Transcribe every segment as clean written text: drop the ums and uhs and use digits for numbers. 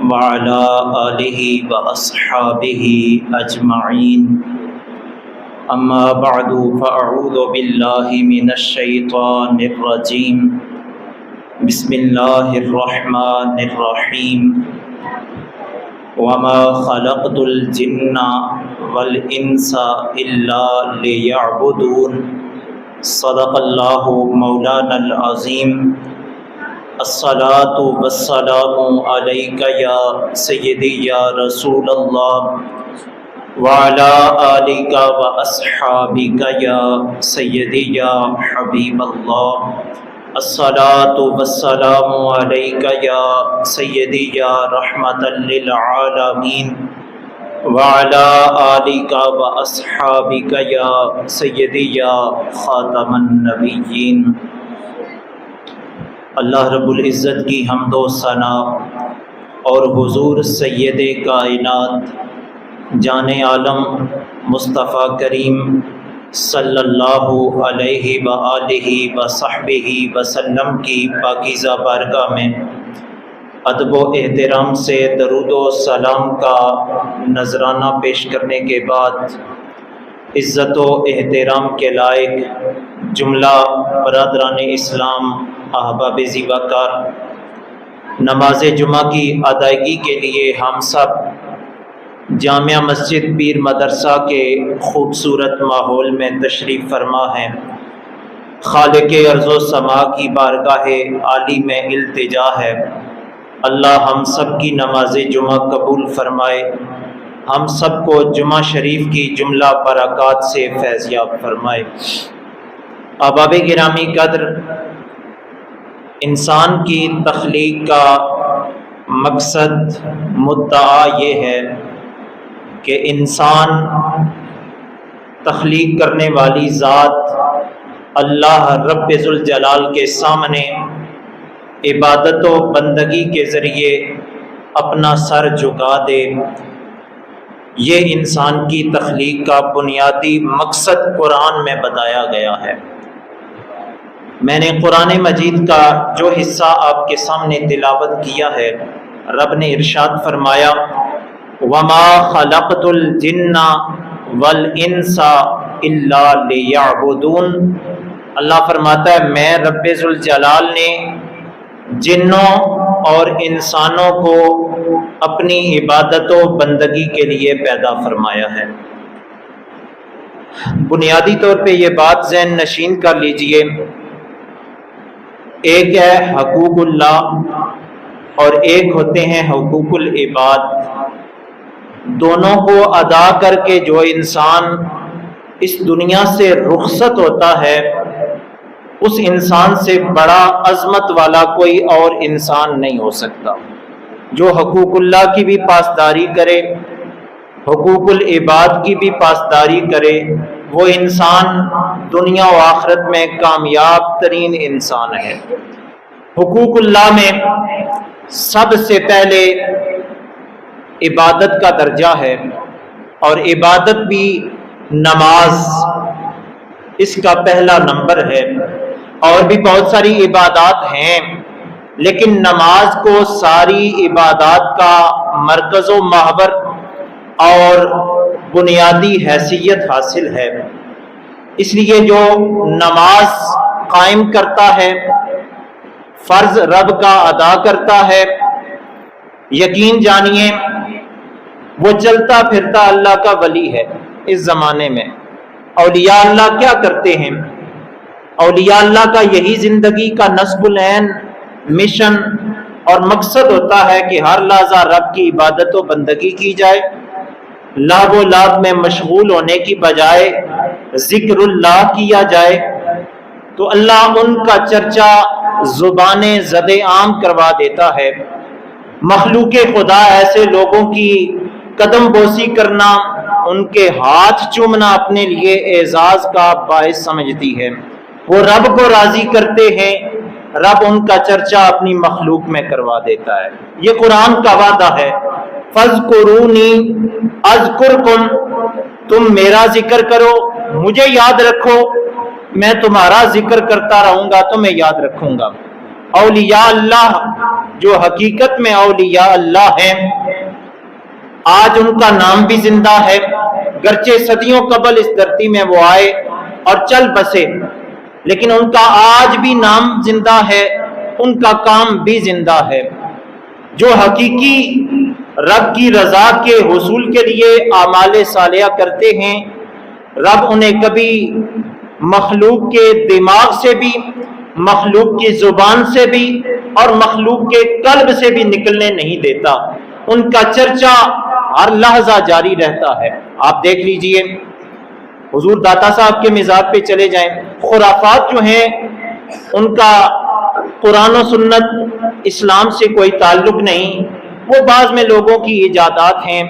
وعلى آله وأصحابه أجمعين أما بعد فأعوذ بالله من الشيطان الرجيم بسم الله الرحمن الرحيم وما خلقت الجن والإنس إلا ليعبدون صدق الله مولانا العظيم الصلاة والسلام عليك يا سيدي يا رسول الله وعلى آلك وأصحابك يا سيدي يا حبيب الله الصلاة والسلام عليك يا سيدي يا رحمة للعالمين وعلى آلك وأصحابك يا سيدي يا خاتم النبيين۔ اللہ رب العزت کی حمد و ثنا اور حضور سید کائنات جان عالم مصطفیٰ کریم صلی اللہ علیہ وآلہ وصحبہ وسلم کی پاکیزہ بارگاہ میں ادب و احترام سے درود و سلام کا نذرانہ پیش کرنے کے بعد عزت و احترام کے لائق جملہ برادران اسلام احباب زیباکار، نماز جمعہ کی ادائیگی کے لیے ہم سب جامعہ مسجد پیر مدرسہ کے خوبصورت ماحول میں تشریف فرما ہیں۔ خالق ارض و سما کی بارگاہ عالی میں التجا ہے، اللہ ہم سب کی نماز جمعہ قبول فرمائے، ہم سب کو جمعہ شریف کی جملہ برکات سے فیض یاب فرمائے۔ احباب گرامی قدر، انسان کی تخلیق کا مقصد مدعا یہ ہے کہ انسان تخلیق کرنے والی ذات اللہ رب ذوالجلال کے سامنے عبادت و بندگی کے ذریعے اپنا سر جھکا دے۔ یہ انسان کی تخلیق کا بنیادی مقصد قرآن میں بتایا گیا ہے۔ میں نے قرآن مجید کا جو حصہ آپ کے سامنے تلاوت کیا ہے، رب نے ارشاد فرمایا وَمَا خَلَقْتُ الْجِنَّ وَالْإِنسَ إِلَّا لِيَعْبُدُونَ۔ اللہ فرماتا ہے میں رب ذوالجلال نے جنوں اور انسانوں کو اپنی عبادت و بندگی کے لیے پیدا فرمایا ہے۔ بنیادی طور پہ یہ بات ذہن نشین کر لیجئے، ایک ہے حقوق اللہ اور ایک ہوتے ہیں حقوق العباد۔ دونوں کو ادا کر کے جو انسان اس دنیا سے رخصت ہوتا ہے، اس انسان سے بڑا عظمت والا کوئی اور انسان نہیں ہو سکتا۔ جو حقوق اللہ کی بھی پاسداری کرے، حقوق العباد کی بھی پاسداری کرے، وہ انسان دنیا و آخرت میں کامیاب ترین انسان ہے۔ حقوق اللہ میں سب سے پہلے عبادت کا درجہ ہے، اور عبادت بھی نماز اس کا پہلا نمبر ہے۔ اور بھی بہت ساری عبادات ہیں، لیکن نماز کو ساری عبادات کا مرکز و محور اور بنیادی حیثیت حاصل ہے۔ اس لیے جو نماز قائم کرتا ہے، فرض رب کا ادا کرتا ہے، یقین جانیے وہ چلتا پھرتا اللہ کا ولی ہے۔ اس زمانے میں اولیاء اللہ کیا کرتے ہیں؟ اولیاء اللہ کا یہی زندگی کا نصب العین مشن اور مقصد ہوتا ہے کہ ہر لحظہ رب کی عبادت و بندگی کی جائے، لہو و لعب میں مشغول ہونے کی بجائے ذکر اللہ کیا جائے، تو اللہ ان کا چرچا زبان زد عام کروا دیتا ہے۔ مخلوق خدا ایسے لوگوں کی قدم بوسی کرنا، ان کے ہاتھ چومنا اپنے لیے اعزاز کا باعث سمجھتی ہے۔ وہ رب کو راضی کرتے ہیں، رب ان کا چرچا اپنی مخلوق میں کروا دیتا ہے۔ یہ قرآن کا وعدہ ہے، فَاذْكُرُونِي أَذْكُرْكُمْ، تم میرا ذکر کرو، مجھے یاد رکھو، میں تمہارا ذکر کرتا رہوں گا، تمہیں یاد رکھوں گا۔ اولیاء اللہ جو حقیقت میں اولیاء اللہ ہیں، آج ان کا نام بھی زندہ ہے، گرچہ صدیوں قبل اس دھرتی میں وہ آئے اور چل بسے، لیکن ان کا آج بھی نام زندہ ہے، ان کا کام بھی زندہ ہے۔ جو حقیقی رب کی رضا کے حصول کے لیے اعمال صالحہ کرتے ہیں، رب انہیں کبھی مخلوق کے دماغ سے بھی، مخلوق کی زبان سے بھی اور مخلوق کے قلب سے بھی نکلنے نہیں دیتا۔ ان کا چرچا ہر لحظہ جاری رہتا ہے۔ آپ دیکھ لیجئے، حضور داتا صاحب کے مزاج پہ چلے جائیں، خرافات جو ہیں ان کا قرآن و سنت اسلام سے کوئی تعلق نہیں، وہ بعض میں لوگوں کی ایجادات ہیں۔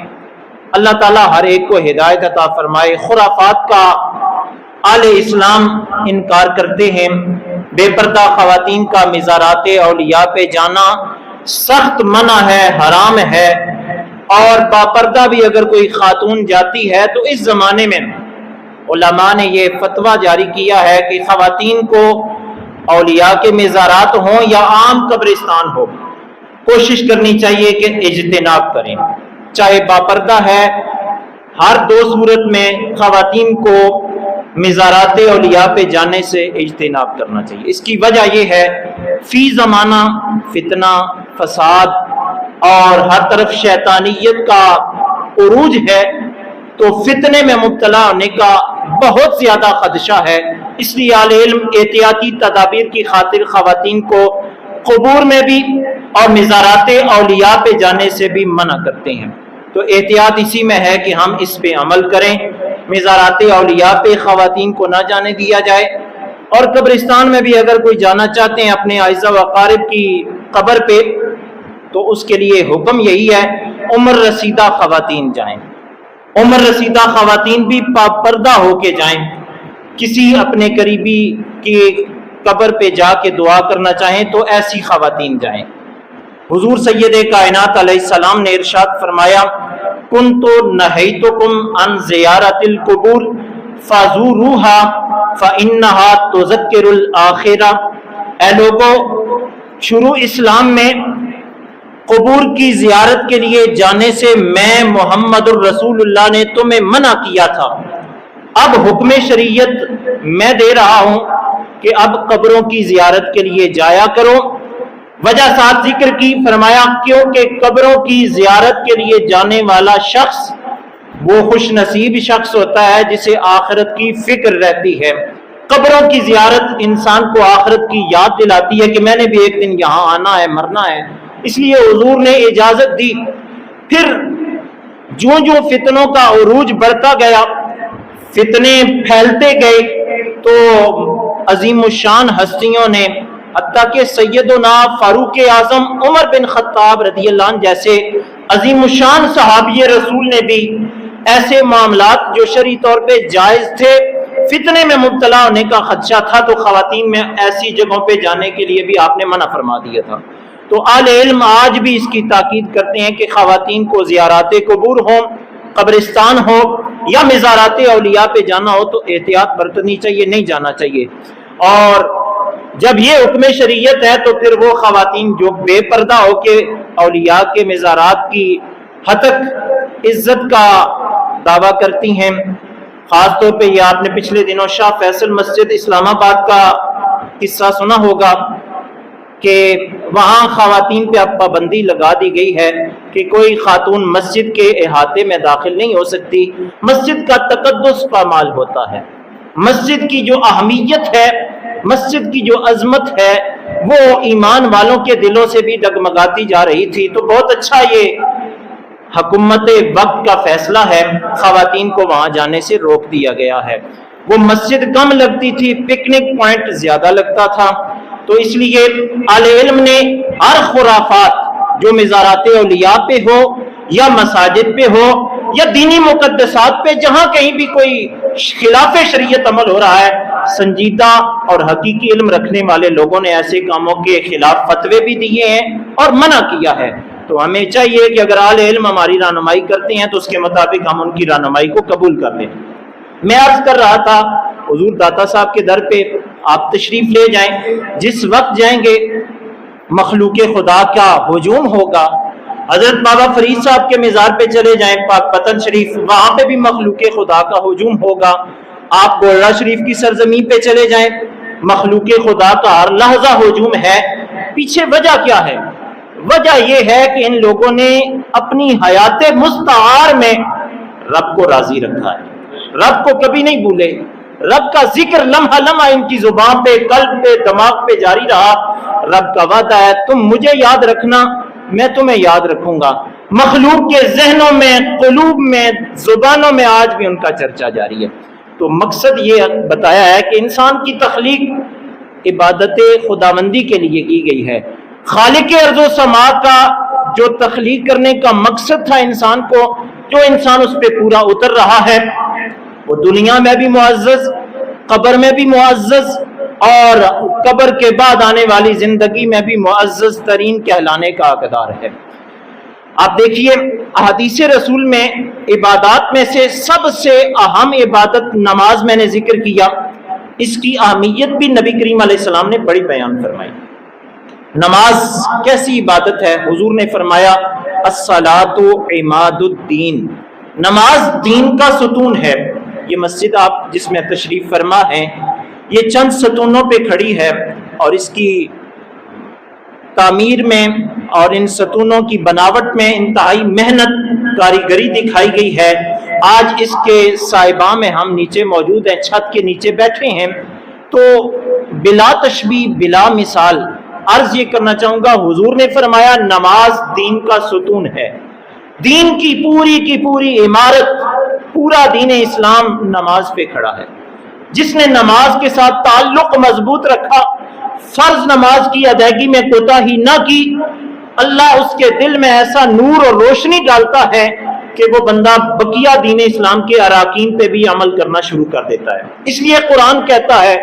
اللہ تعالیٰ ہر ایک کو ہدایت عطا فرمائے۔ خرافات کا اہل اسلام انکار کرتے ہیں۔ بے پردہ خواتین کا مزارات اولیاء پہ جانا سخت منع ہے، حرام ہے، اور باپردہ بھی اگر کوئی خاتون جاتی ہے تو اس زمانے میں علماء نے یہ فتویٰ جاری کیا ہے کہ خواتین کو اولیاء کے مزارات ہوں یا عام قبرستان ہو، کوشش کرنی چاہیے کہ اجتناب کریں، چاہے باپردہ ہے، ہر دو صورت میں خواتین کو مزارات اولیاء پہ جانے سے اجتناب کرنا چاہیے۔ اس کی وجہ یہ ہے، فی زمانہ فتنہ، فساد اور ہر طرف شیطانیت کا عروج ہے، تو فتنے میں مبتلا ہونے کا بہت زیادہ خدشہ ہے۔ اس لیے اہل علم احتیاطی تدابیر کی خاطر خواتین کو قبور میں بھی اور مزارات اولیاء پہ جانے سے بھی منع کرتے ہیں۔ تو احتیاط اسی میں ہے کہ ہم اس پہ عمل کریں، مزارات اولیاء پہ خواتین کو نہ جانے دیا جائے، اور قبرستان میں بھی اگر کوئی جانا چاہتے ہیں اپنے اعزہ و اقارب کی قبر پہ، تو اس کے لیے حکم یہی ہے، عمر رسیدہ خواتین جائیں، عمر رسیدہ خواتین بھی پردہ ہو کے جائیں۔ کسی اپنے قریبی کی قبر پہ جا کے دعا کرنا چاہیں تو ایسی خواتین جائیں۔ حضور سید کائنات علیہ السلام نے ارشاد فرمایا، کنت نہیتکم عن زیارت القبور فزوروها فانها تذکر الآخرہ۔ اے لوگو، شروع اسلام میں قبور کی زیارت کے لیے جانے سے میں محمد الرسول اللہ نے تمہیں منع کیا تھا، اب حکم شریعت میں دے رہا ہوں کہ اب قبروں کی زیارت کے لیے جایا کرو۔ وجہ ساتھ ذکر کی، فرمایا کیونکہ قبروں کی زیارت کے لیے جانے والا شخص وہ خوش نصیب شخص ہوتا ہے جسے آخرت کی فکر رہتی ہے۔ قبروں کی زیارت انسان کو آخرت کی یاد دلاتی ہے کہ میں نے بھی ایک دن یہاں آنا ہے، مرنا ہے، اس لیے حضور نے اجازت دی۔ پھر جو فتنوں کا عروج بڑھتا گیا، فتنے پھیلتے گئے، تو عظیم الشان ہستیوں نے، حتیٰ کہ سیدنا فاروق اعظم عمر بن خطاب رضی اللہ عنہ جیسے عظیم الشان صحابی رسول نے بھی ایسے معاملات جو شرعی طور پہ جائز تھے، فتنے میں مبتلا ہونے کا خدشہ تھا، تو خواتین میں ایسی جگہوں پہ جانے کے لیے بھی آپ نے منع فرما دیا تھا۔ تو اہل علم آج بھی اس کی تاکید کرتے ہیں کہ خواتین کو زیارات قبور ہوں، قبرستان ہو یا مزارات اولیاء پہ جانا ہو تو احتیاط برتنی چاہیے، نہیں جانا چاہیے۔ اور جب یہ حکم شریعت ہے تو پھر وہ خواتین جو بے پردہ ہو کے اولیاء کے مزارات کی ہتک عزت کا دعویٰ کرتی ہیں، خاص طور پہ یہ آپ نے پچھلے دنوں شاہ فیصل مسجد اسلام آباد کا قصہ سنا ہوگا کہ وہاں خواتین پہ اب پابندی لگا دی گئی ہے کہ کوئی خاتون مسجد کے احاطے میں داخل نہیں ہو سکتی۔ مسجد کا تقدس پامال ہوتا ہے، مسجد کی جو اہمیت ہے، مسجد کی جو عظمت ہے، وہ ایمان والوں کے دلوں سے بھی ڈگمگاتی جا رہی تھی۔ تو بہت اچھا یہ حکومت وقت کا فیصلہ ہے، خواتین کو وہاں جانے سے روک دیا گیا ہے۔ وہ مسجد کم لگتی تھی، پکنک پوائنٹ زیادہ لگتا تھا، تو اس لیے اہل علم نے ہر خرافات جو مزارات اولیاء پہ ہو یا مساجد پہ ہو یا دینی مقدسات پہ، جہاں کہیں بھی کوئی خلاف شریعت عمل ہو رہا ہے، سنجیدہ اور حقیقی علم رکھنے والے لوگوں نے ایسے کاموں کے خلاف فتوے بھی دیے ہیں اور منع کیا ہے۔ تو ہمیں چاہیے کہ اگر اہل علم ہماری رہنمائی کرتے ہیں تو اس کے مطابق ہم ان کی رہنمائی کو قبول کر لیں۔ میں عرض کر رہا تھا، حضور داتا صاحب کے در پہ آپ تشریف لے جائیں، جس وقت جائیں گے مخلوق خدا کا ہجوم ہوگا۔ حضرت بابا فرید صاحب کے مزار پہ چلے جائیں پاک پتن شریف، وہاں پہ بھی مخلوق خدا کا ہجوم ہوگا۔ آپ گولڑا شریف کی سرزمین پہ چلے جائیں، مخلوق خدا کا ہر لحظہ ہجوم ہے۔ پیچھے وجہ کیا ہے؟ وجہ یہ ہے کہ ان لوگوں نے اپنی حیات مستعار میں رب کو راضی رکھا ہے، رب کو کبھی نہیں بھولے، رب کا ذکر لمحہ لمحہ ان کی زبان پہ، قلب پہ، دماغ پہ جاری رہا۔ رب کا وعدہ ہے تم مجھے یاد رکھنا، میں تمہیں یاد رکھوں گا۔ مخلوق کے ذہنوں میں، قلوب میں، زبانوں میں آج بھی ان کا چرچا جاری ہے۔ تو مقصد یہ بتایا ہے کہ انسان کی تخلیق عبادت خداوندی کے لیے کی گئی ہے۔ خالق ارض و سما کا جو تخلیق کرنے کا مقصد تھا انسان کو، جو انسان اس پہ پورا اتر رہا ہے، وہ دنیا میں بھی معزز، قبر میں بھی معزز، اور قبر کے بعد آنے والی زندگی میں بھی معزز ترین کہلانے کا حقدار ہے۔ آپ دیکھیے احادیث رسول میں عبادات میں سے سب سے اہم عبادت نماز میں نے ذکر کیا، اس کی اہمیت بھی نبی کریم علیہ السلام نے بڑی بیان فرمائی۔ نماز کیسی عبادت ہے؟ حضور نے فرمایا الصلاۃ عماد الدین، نماز دین کا ستون ہے۔ یہ مسجد آپ جس میں تشریف فرما ہیں، یہ چند ستونوں پہ کھڑی ہے، اور اس کی تعمیر میں اور ان ستونوں کی بناوٹ میں انتہائی محنت کاریگری دکھائی گئی ہے۔ آج اس کے صاحباں میں ہم نیچے موجود ہیں، چھت کے نیچے بیٹھے ہیں، تو بلا تشبیہ بلا مثال عرض یہ کرنا چاہوں گا، حضور نے فرمایا نماز دین کا ستون ہے۔ دین کی پوری عمارت، پورا دین اسلام نماز پہ کھڑا ہے۔ جس نے نماز کے ساتھ تعلق مضبوط رکھا، فرض نماز کی ادائیگی میں کوتاہی نہ کی، اللہ اس کے دل میں ایسا نور اور روشنی ڈالتا ہے کہ وہ بندہ بقیہ دین اسلام کے اراکین پہ بھی عمل کرنا شروع کر دیتا ہے۔ اس لیے قرآن کہتا ہے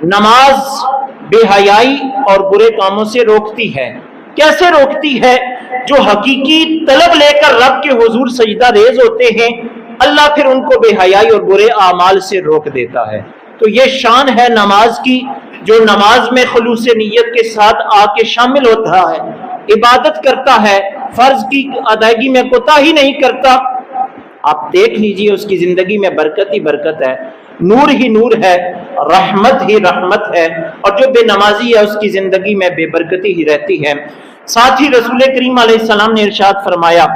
نماز بے حیائی اور برے کاموں سے روکتی ہے۔ کیسے روکتی ہے؟ جو حقیقی طلب لے کر رب کے حضور سجدہ ریز ہوتے ہیں، اللہ پھر ان کو بے حیائی اور برے اعمال سے روک دیتا ہے۔ تو یہ شان ہے نماز کی، جو نماز میں خلوص نیت کے ساتھ آ کے شامل ہوتا ہے، عبادت کرتا ہے، فرض کی ادائیگی میں کوتاہی نہیں کرتا۔ آپ دیکھ لیجئے اس کی زندگی میں برکت ہی برکت ہے، نور ہی نور ہے، رحمت ہی رحمت ہے، اور جو بے نمازی ہے اس کی زندگی میں بے برکتی ہی رہتی ہے۔ ساتھ ہی رسول کریم علیہ السلام نے ارشاد فرمایا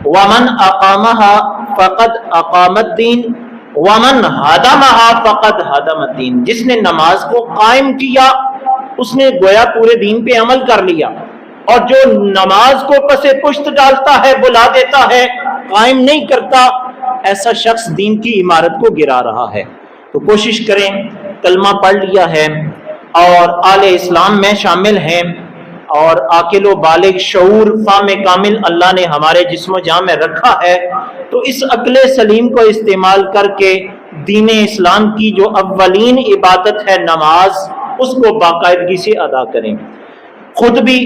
وَمَنْ أَقَامَهَا فَقَدْ أَقَامَ الدِّينَ وَمَنْ هَدَمَهَا فَقَدْ هَدَمَ الدِّينَ، جس نے نماز کو قائم کیا اس نے گویا پورے دین پہ عمل کر لیا، اور جو نماز کو پس پشت ڈالتا ہے، بلا دیتا ہے، قائم نہیں کرتا، ایسا شخص دین کی عمارت کو گرا رہا ہے۔ تو کوشش کریں، کلمہ پڑھ لیا ہے اور آل اسلام میں شامل ہیں، اور عاقل و بالغ شعور فہم کامل اللہ نے ہمارے جسم و جان میں رکھا ہے، تو اس عقل سلیم کو استعمال کر کے دین اسلام کی جو اولین عبادت ہے نماز، اس کو باقاعدگی سے ادا کریں، خود بھی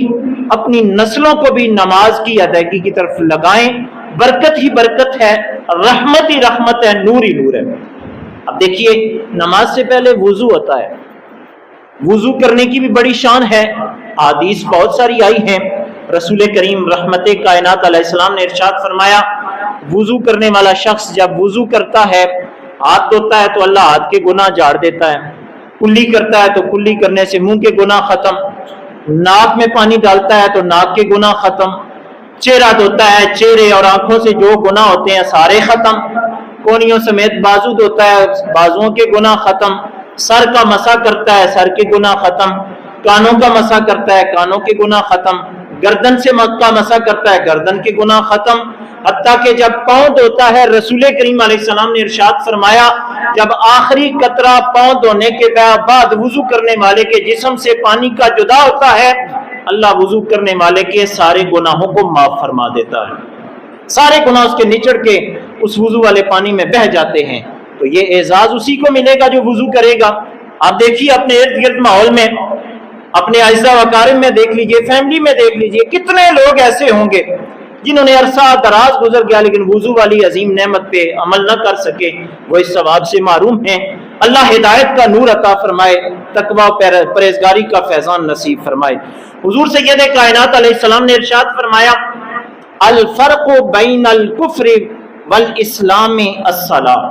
اپنی نسلوں کو بھی نماز کی ادائیگی کی طرف لگائیں۔ برکت ہی برکت ہے، رحمت ہی رحمت ہے، نور ہی نور ہے۔ اب دیکھیے نماز سے پہلے وضو ہوتا ہے، وضو کرنے کی بھی بڑی شان ہے، حدیث بہت ساری آئی ہیں۔ رسول کریم رحمت کائنات علیہ السلام نے ارشاد فرمایا وضو کرنے والا شخص جب وضو کرتا ہے، ہاتھ دھوتا ہے تو اللہ ہاتھ کے گناہ جھاڑ دیتا ہے، کلی کرتا ہے تو کلی کرنے سے منہ کے گناہ ختم، ناک میں پانی ڈالتا ہے تو ناک کے گناہ ختم، چہرہ دھوتا ہے، چہرے اور آنکھوں سے جو گناہ ہوتے ہیں سارے ختم، کونیوں سمیت بازو دھوتا ہے، بازوؤں کے گناہ ختم، سر کا مسح کرتا ہے، سر کے گناہ ختم، کانوں کا مسح کرتا ہے، کانوں کے گناہ ختم، گردن سے مکہ مسح کرتا ہے، گردن کے گناہ ختم، حتیٰ کہ جب پاؤں دھوتا ہے رسول کریم علیہ السلام نے ارشاد فرمایا جب آخری قطرہ پاؤں دھونے کے بعد وضو کرنے والے کے جسم سے پانی کا جدا ہوتا ہے، اللہ وضو کرنے والے کے سارے گناہوں کو معاف فرما دیتا ہے، سارے گناہ اس کے نچڑ کے اس وضو والے پانی میں بہہ جاتے ہیں۔ تو یہ اعزاز اسی کو ملے گا جو وضو کرے گا۔ آپ دیکھیے اپنے ارد گرد ماحول میں، اپنے اعزاء و اقارب میں دیکھ لیجئے، فیملی میں دیکھ لیجئے، کتنے لوگ ایسے ہوں گے جنہوں نے عرصہ دراز گزر گیا لیکن وضو والی عظیم نعمت پہ عمل نہ کر سکے، وہ اس ثواب سے محروم ہیں۔ اللہ ہدایت کا نور عطا فرمائے، تقوی پرہیزگاری کا فیضان نصیب فرمائے۔ حضور سید کائنات علیہ السلام نے ارشاد فرمایا الفرق بین الکفر والاسلام الصلاۃ،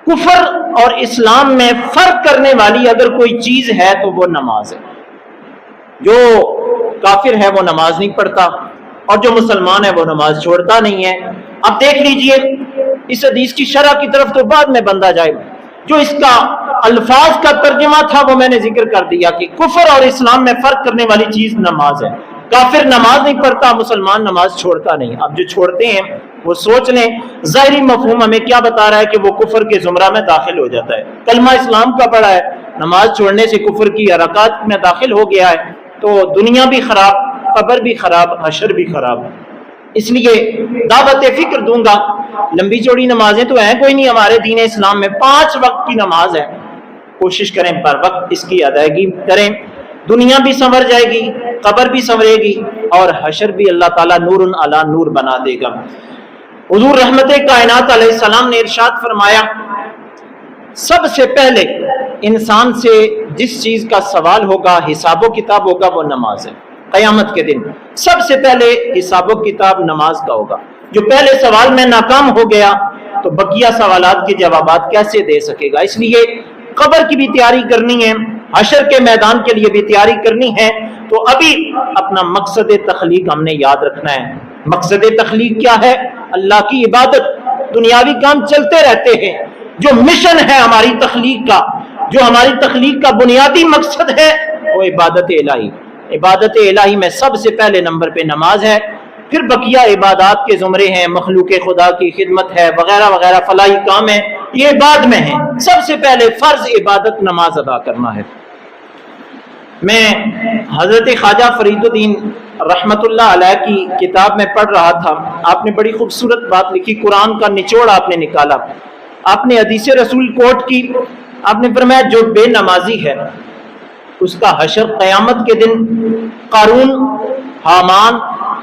کفر اور اسلام میں فرق کرنے والی اگر کوئی چیز ہے تو وہ نماز ہے۔ جو کافر ہے وہ نماز نہیں پڑھتا اور جو مسلمان ہے وہ نماز چھوڑتا نہیں ہے۔ اب دیکھ لیجئے اس حدیث کی شرح کی طرف تو بعد میں بندہ جائے، جو اس کا الفاظ کا ترجمہ تھا وہ میں نے ذکر کر دیا کہ کفر اور اسلام میں فرق کرنے والی چیز نماز ہے۔ کافر نماز نہیں پڑھتا، مسلمان نماز چھوڑتا نہیں۔ اب جو چھوڑتے ہیں وہ سوچ لیں ظاہری مفہوم ہمیں کیا بتا رہا ہے کہ وہ کفر کے زمرہ میں داخل ہو جاتا ہے، کلمہ اسلام کا پڑھا ہے، نماز چھوڑنے سے کفر کی حرکات میں داخل ہو گیا ہے، تو دنیا بھی خراب، قبر بھی خراب، حشر بھی خراب۔ اس لیے دعوت فکر دوں گا، لمبی چوڑی نمازیں تو ہیں کوئی نہیں ہمارے دین اسلام میں، 5 وقت کی نماز ہے، کوشش کریں پر وقت اس کی ادائیگی کریں، دنیا بھی سنور جائے گی، قبر بھی سنورے گی اور حشر بھی اللہ تعالیٰ نور علی نور بنا دے گا۔ حضور رحمت کائنات علیہ السلام نے ارشاد فرمایا سب سے پہلے انسان سے جس چیز کا سوال ہوگا، حساب و کتاب ہوگا، وہ نماز ہے۔ قیامت کے دن سب سے پہلے حساب و کتاب نماز کا ہوگا۔ جو پہلے سوال میں ناکام ہو گیا تو بقیہ سوالات کے جوابات کیسے دے سکے گا؟ اس لیے قبر کی بھی تیاری کرنی ہے، حشر کے میدان کے لیے بھی تیاری کرنی ہے۔ تو ابھی اپنا مقصد تخلیق ہم نے یاد رکھنا ہے۔ مقصد تخلیق کیا ہے؟ اللہ کی عبادت۔ دنیاوی کام چلتے رہتے ہیں، جو مشن ہے ہماری تخلیق کا، جو ہماری تخلیق کا بنیادی مقصد ہے وہ عبادت الہی۔ عبادت الہی میں سب سے پہلے نمبر پہ نماز ہے، پھر بقیہ عبادات کے زمرے ہیں، مخلوق خدا کی خدمت ہے، وغیرہ وغیرہ فلاحی کام ہے، یہ بعد میں ہیں۔ سب سے پہلے فرض عبادت نماز ادا کرنا ہے۔ میں حضرت خواجہ فرید الدین رحمت اللہ علیہ کی کتاب میں پڑھ رہا تھا، آپ نے بڑی خوبصورت بات لکھی، قرآن کا نچوڑ آپ نے نکالا، آپ نے حدیث رسول کوٹ کی، آپ نے فرمایا جو بے نمازی ہے اس کا حشر قیامت کے دن قارون، حامان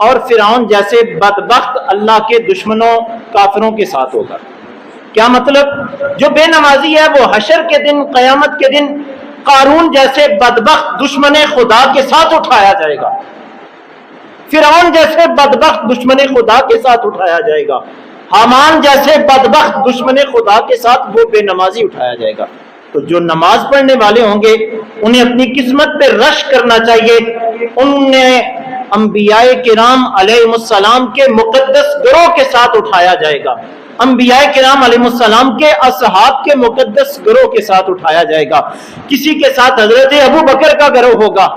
اور فرعون جیسے بدبخت اللہ کے دشمنوں کافروں کے ساتھ ہوگا۔ کیا مطلب؟ جو بے نمازی ہے وہ حشر کے دن، قیامت کے دن قارون جیسے بدبخت دشمن خدا کے ساتھ اٹھایا جائے گا، فرعون جیسے بدبخت دشمن خدا کے ساتھ اٹھایا جائے گا، حامان جیسے بدبخت دشمن خدا کے ساتھ وہ بے نمازی اٹھایا جائے گا۔ تو جو نماز پڑھنے والے ہوں گے انہیں اپنی قسمت پہ رش کرنا چاہیے، انہیں انبیاء کرام علیہ السلام کے مقدس گروہ کے ساتھ اٹھایا جائے گا، انبیاء کرام علیہ السلام کے اصحاب کے مقدس گروہ کے ساتھ اٹھایا جائے گا۔ کسی کے ساتھ حضرت ابو بکر کا گروہ ہوگا،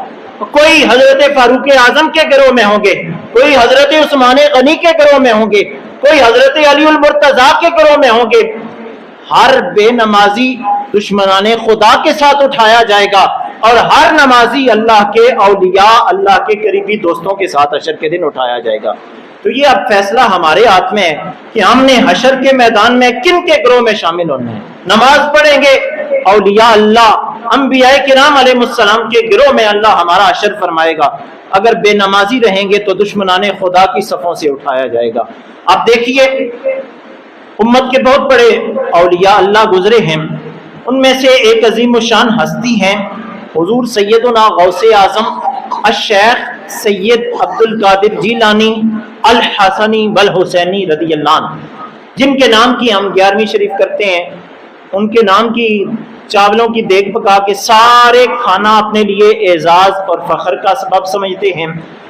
کوئی حضرت فاروق اعظم کے گروہ میں ہوں گے، کوئی حضرت عثمان غنی کے گروہ میں ہوں گے، کوئی حضرت علی المرتضیٰ کے گروہ میں ہوں گے۔ ہر بے نمازی دشمنان خدا کے ساتھ اٹھایا جائے گا اور ہر نمازی اللہ کے اولیاء، اللہ کے قریبی دوستوں کے ساتھ حشر کے دن اٹھایا جائے گا۔ تو یہ اب فیصلہ ہمارے ہاتھ میں ہے کہ ہم نے حشر کے میدان میں کن کے گروہ میں شامل ہونا ہے۔ نماز پڑھیں گے اولیاء اللہ، انبیاء کرام علیہ السلام کے گروہ میں اللہ ہمارا حشر فرمائے گا۔ اگر بے نمازی رہیں گے تو دشمنان خدا کی صفوں سے اٹھایا جائے گا۔ اب دیکھیے امت کے بہت بڑے اولیاء اللہ گزرے ہیں، ان میں سے ایک عظیم الشان ہستی ہیں حضور سیدنا غوث اعظم الشیخ سید عبد القادر جیلانی الحسنی والحسینی رضی اللہ عنہ، جن کے نام کی ہم 11ویں شریف کرتے ہیں۔ ان کے نام کی چاولوں کی دیگ پکا کے سارے کھانا اپنے لیے اعزاز اور فخر کا سبب سمجھتے ہیں،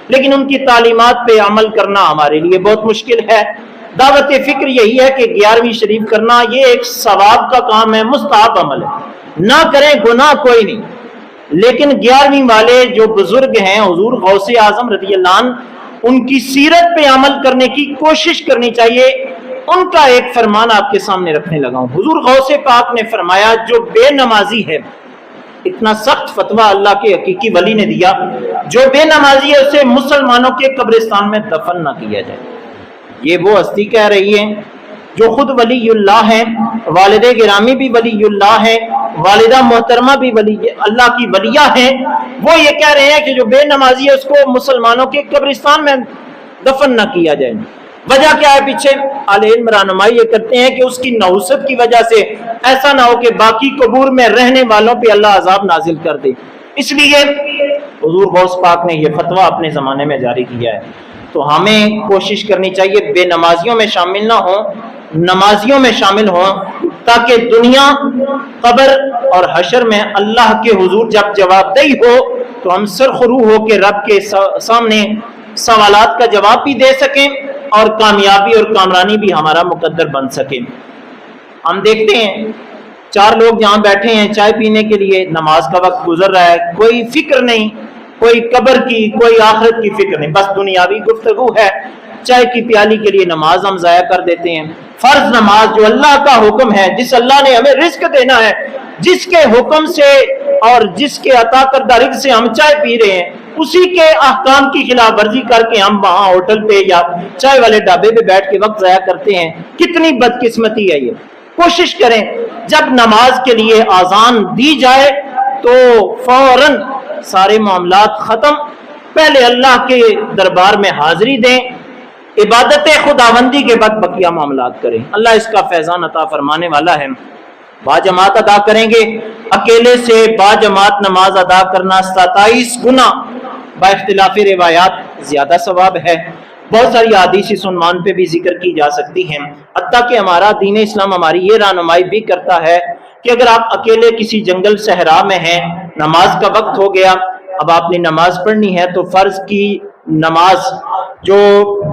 لیکن ان کی تعلیمات پہ عمل کرنا ہمارے لیے بہت مشکل ہے۔ دعوت فکر یہی ہے کہ 11ویں شریف کرنا یہ ایک ثواب کا کام ہے، مستحب عمل ہے، نہ کریں گناہ کوئی نہیں، لیکن 11ویں والے جو بزرگ ہیں حضور غوث اعظم رضی اللہ عنہ، ان کی سیرت پہ عمل کرنے کی کوشش کرنی چاہیے۔ ان کا ایک فرمان آپ کے سامنے رکھنے لگا ہوں۔ حضور غوث پاک نے فرمایا جو بے نمازی ہے، اتنا سخت فتویٰ اللہ کے حقیقی ولی نے دیا، جو بے نمازی ہے اسے مسلمانوں کے قبرستان میں دفن نہ کیا جائے۔ یہ وہ ہستی کہہ رہی ہے جو خود ولی اللہ ہے، والد گرامی بھی ولی اللہ ہے، والدہ محترمہ بھی ولی اللہ کی ولیہ ہیں، وہ یہ کہہ رہے ہیں کہ جو بے نمازی ہے اس کو مسلمانوں کے قبرستان میں دفن نہ کیا جائے۔ وجہ کیا ہے پیچھے؟ اہل علم رہنمائی یہ کرتے ہیں کہ اس کی نحوست کی وجہ سے ایسا نہ ہو کہ باقی قبور میں رہنے والوں پہ اللہ عذاب نازل کر دے، اس لیے حضور غوث پاک نے یہ فتویٰ اپنے زمانے میں جاری کیا ہے۔ تو ہمیں کوشش کرنی چاہیے بے نمازیوں میں شامل نہ ہوں، نمازیوں میں شامل ہوں، تاکہ دنیا، قبر اور حشر میں اللہ کے حضور جب جواب دہی ہو تو ہم سرخرو ہو کے رب کے سامنے سوالات کا جواب بھی دے سکیں اور کامیابی اور کامرانی بھی ہمارا مقدر بن سکے۔ ہم دیکھتے ہیں 4 لوگ جہاں بیٹھے ہیں چائے پینے کے لیے، نماز کا وقت گزر رہا ہے، کوئی فکر نہیں، کوئی قبر کی، کوئی آخرت کی فکر نہیں، بس دنیاوی گفتگو ہے۔ چائے کی پیالی کے لیے نماز ہم ضائع کر دیتے ہیں۔ فرض نماز جو اللہ کا حکم ہے، جس اللہ نے ہمیں رزق دینا ہے، جس کے حکم سے اور جس کے عطا کردہ رزق سے ہم چائے پی رہے ہیں، اسی کے احکام کی خلاف ورزی کر کے ہم وہاں ہوٹل پہ یا چائے والے ڈھابے پہ بیٹھ کے وقت ضائع کرتے ہیں۔ کتنی بدقسمتی ہے یہ۔ کوشش کریں جب نماز کے لیے اذان دی جائے تو فوراً سارے معاملات ختم، پہلے اللہ کے دربار میں حاضری دیں، عبادت خداوندی کے بعد بقیہ معاملات کریں۔ اللہ اس کا فیضان عطا فرمانے والا ہے۔ باجماعت ادا کریں گے، اکیلے سے باجماعت نماز ادا کرنا 27 گنا با اختلاف روایات زیادہ ثواب ہے۔ بہت ساری حدیث اس عنوان پہ بھی ذکر کی جا سکتی ہیں، حتیٰ کہ ہمارا دین اسلام ہماری یہ رہنمائی بھی کرتا ہے کہ اگر آپ اکیلے کسی جنگل صحرا میں ہیں، نماز کا وقت ہو گیا، اب آپ نے نماز پڑھنی ہے، تو فرض کی نماز جو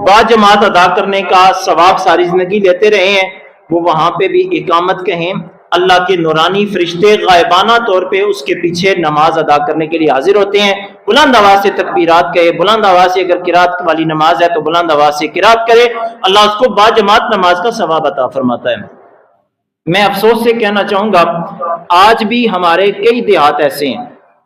باجماعت ادا کرنے کا ثواب ساری زندگی لیتے رہے ہیں، وہ وہاں پہ بھی اقامت کہیں، اللہ کے نورانی فرشتے غائبانہ طور پہ اس کے پیچھے نماز ادا کرنے کے لیے حاضر ہوتے ہیں۔ بلند آواز سے تکبیرات کہے، بلند آواز سے اگر قرات والی نماز ہے تو بلند آواز سے قرات کرے، اللہ اس کو باجماعت نماز کا ثواب عطا فرماتا ہے۔ میں افسوس سے کہنا چاہوں گا، آج بھی ہمارے کئی دیہات ایسے ہیں،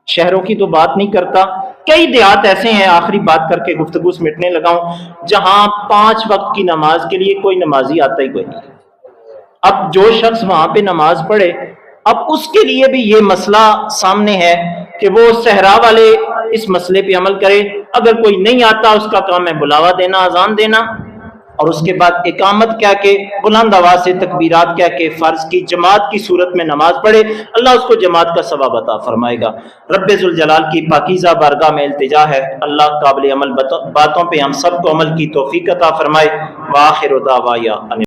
شہروں کی تو بات نہیں کرتا، کئی دیہات ایسے ہیں، آخری بات کر کے گفتگو سمیٹنے لگا ہوں، جہاں 5 وقت کی نماز کے لیے کوئی نمازی آتا ہی کوئی نہیں۔ اب جو شخص وہاں پہ نماز پڑھے، اب اس کے لیے بھی یہ مسئلہ سامنے ہے کہ وہ صحرا والے اس مسئلے پہ عمل کرے۔ اگر کوئی نہیں آتا، اس کا کام ہے بلاوا دینا، اذان دینا، اور اس کے بعد اقامت کہہ کے بلند آواز سے تکبیرات کہہ کے فرض کی جماعت کی صورت میں نماز پڑھے، اللہ اس کو جماعت کا ثواب عطا فرمائے گا۔ رب ذوالجلال کی پاکیزہ بارگاہ میں التجا ہے، اللہ قابل عمل باتوں پہ ہم سب کو عمل کی توفیق عطا فرمائے۔ وآخر دعوایا